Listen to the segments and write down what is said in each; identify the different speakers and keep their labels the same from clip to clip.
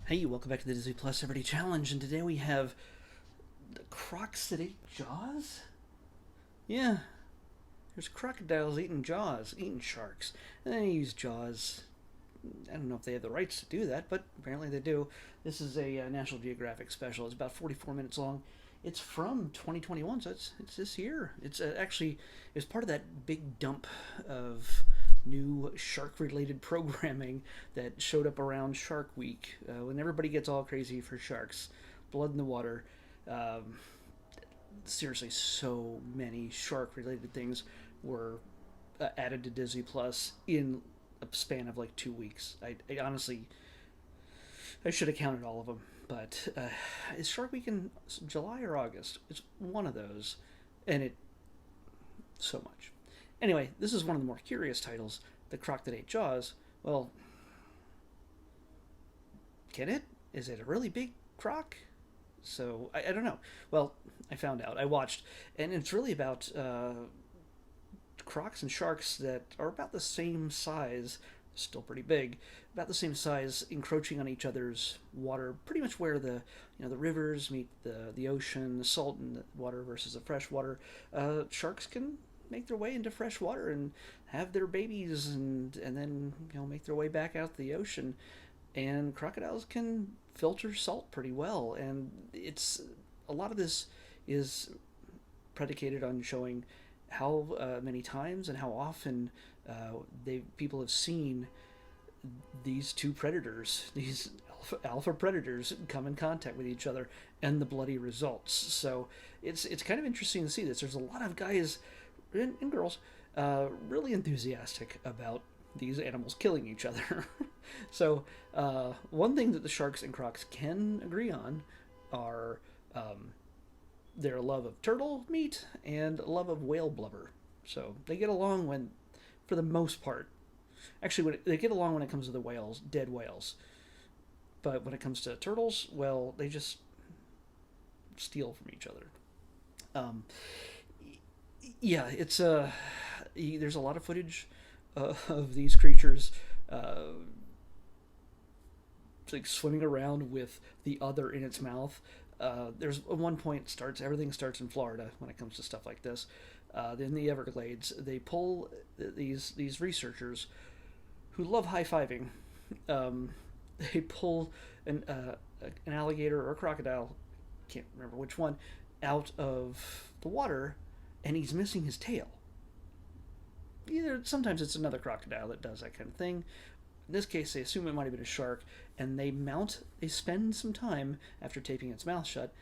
Speaker 1: Hey, welcome back to the Disney Plus Everyday Challenge, and today we have the Crocs that ate Jaws? Yeah, there's crocodiles eating Jaws, eating sharks. And they use Jaws. I don't know if they have the rights to do that, but apparently they do. This is a National Geographic special. It's about 44 minutes long. It's from 2021, so it's this year. It's part of that big dump of new shark-related programming that showed up around Shark Week when everybody gets all crazy for sharks, blood in the water. Um, Seriously, so many shark-related things were added to Disney Plus in a span of like 2 weeks. I honestly, I should have counted all of them, but is Shark Week in July or August? It's one of those, and it so much. Anyway, this is one of the more curious titles. The Croc that ate Jaws. Well, can it? Is it a really big croc? So I don't know. Well, I found out. I watched, and it's really about crocs and sharks that are about the same size, still pretty big, about the same size, encroaching on each other's water, pretty much where the rivers meet the ocean, the salt in the water versus the fresh water. Sharks can make their way into fresh water and have their babies, and then make their way back out to the ocean. And crocodiles can filter salt pretty well, and it's a lot of this is predicated on showing how many times and how often they people have seen these two predators, these alpha predators, come in contact with each other, and the bloody results. So it's kind of interesting to see this. There's a lot of guys and girls really enthusiastic about these animals killing each other. So one thing that the sharks and crocs can agree on are their love of turtle meat and love of whale blubber. So they get along when, for the most part. Actually, they get along when it comes to the whales, dead whales. But when it comes to turtles, well, they just steal from each other. Um, yeah, there's a lot of footage of these creatures uh, like swimming around with the other in its mouth. There's at one point starts everything starts in Florida when it comes to stuff like this. In the Everglades, they pull these researchers who love high fiving. Um, they pull an alligator or a crocodile, can't remember which one, out of the water, and he's missing his tail. Either sometimes it's another crocodile that does that kind of thing. In this case, they assume it might have been a shark, and they spend some time after taping its mouth shut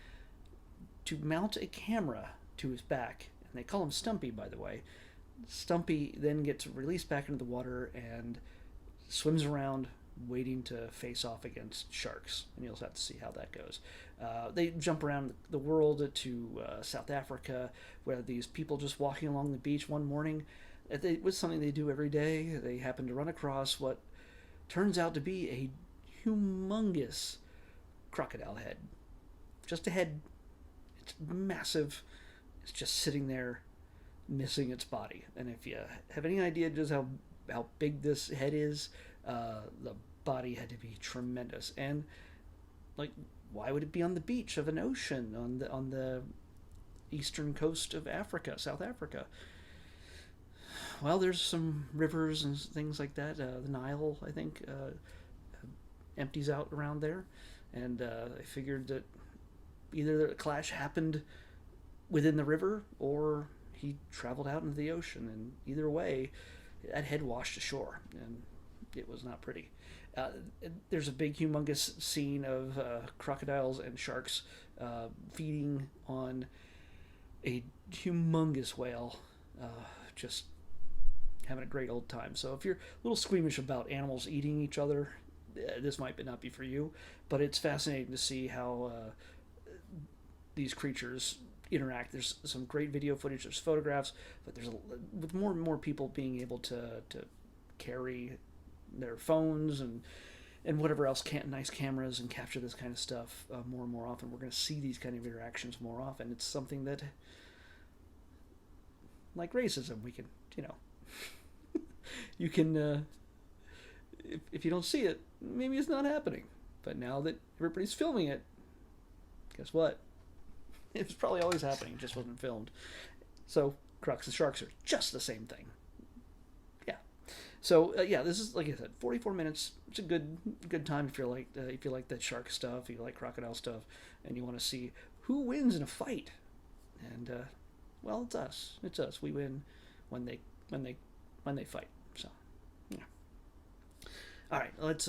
Speaker 1: to mount a camera to his back. And they call him Stumpy, by the way. Stumpy then gets released back into the water and swims around waiting to face off against sharks. And you'll have to see how that goes. They jump around the world to South Africa, where these people just walking along the beach one morning. It was something they do every day. They happen to run across what turns out to be a humongous crocodile head. Just a head. It's massive. It's just sitting there, missing its body. And if you have any idea just how big this head is, the body had to be tremendous. And like, why would it be on the beach of an ocean on the eastern coast of Africa, South Africa? Well, there's some rivers and things like that. The Nile, I think, empties out around there, and I figured that either the clash happened within the river or he traveled out into the ocean, and either way, that head washed ashore, and it was not pretty. Uh, there's a big, humongous scene of crocodiles and sharks feeding on a humongous whale, just having a great old time. So if you're a little squeamish about animals eating each other, this might not be for you. But it's fascinating to see how these creatures interact. There's some great video footage. There's photographs, but with more and more people being able to carry their phones and whatever else nice cameras and capture this kind of stuff more and more often. We're going to see these kind of interactions more often. It's something that, like racism, we can you can if you don't see it, maybe it's not happening. But now that everybody's filming it, guess what? It was probably always happening, just wasn't filmed. So Crocs and sharks are just the same thing. Yeah. So yeah, this is, like I said, 44 minutes. It's a good time if you like that shark stuff, you like crocodile stuff, and you want to see who wins in a fight. And well, it's us. It's us. We win when they fight. So yeah. All right, let's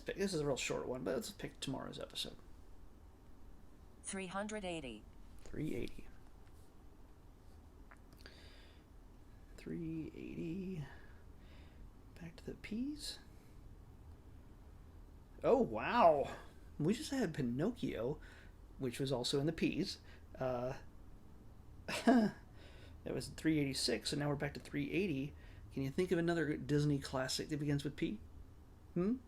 Speaker 1: pick. This is a real short one, but let's pick tomorrow's episode.
Speaker 2: 380.
Speaker 1: 380. 380. Back to the P's. Oh, wow. We just had Pinocchio, which was also in the P's. That was 386, and now we're back to 380. Can you think of another Disney classic that begins with P? It's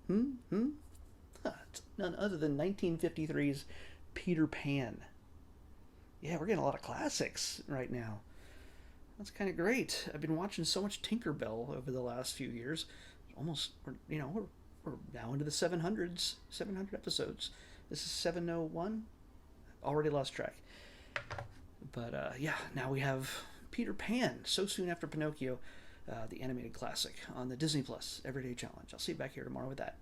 Speaker 1: none other than 1953's Peter Pan. Yeah, we're getting a lot of classics right now. That's kind of great. I've been watching so much Tinkerbell over the last few years. Almost, we're now into the 700s, 700 episodes. This is 701. Already lost track. But yeah, now we have Peter Pan, so soon after Pinocchio, the animated classic on the Disney Plus Everyday Challenge. I'll see you back here tomorrow with that.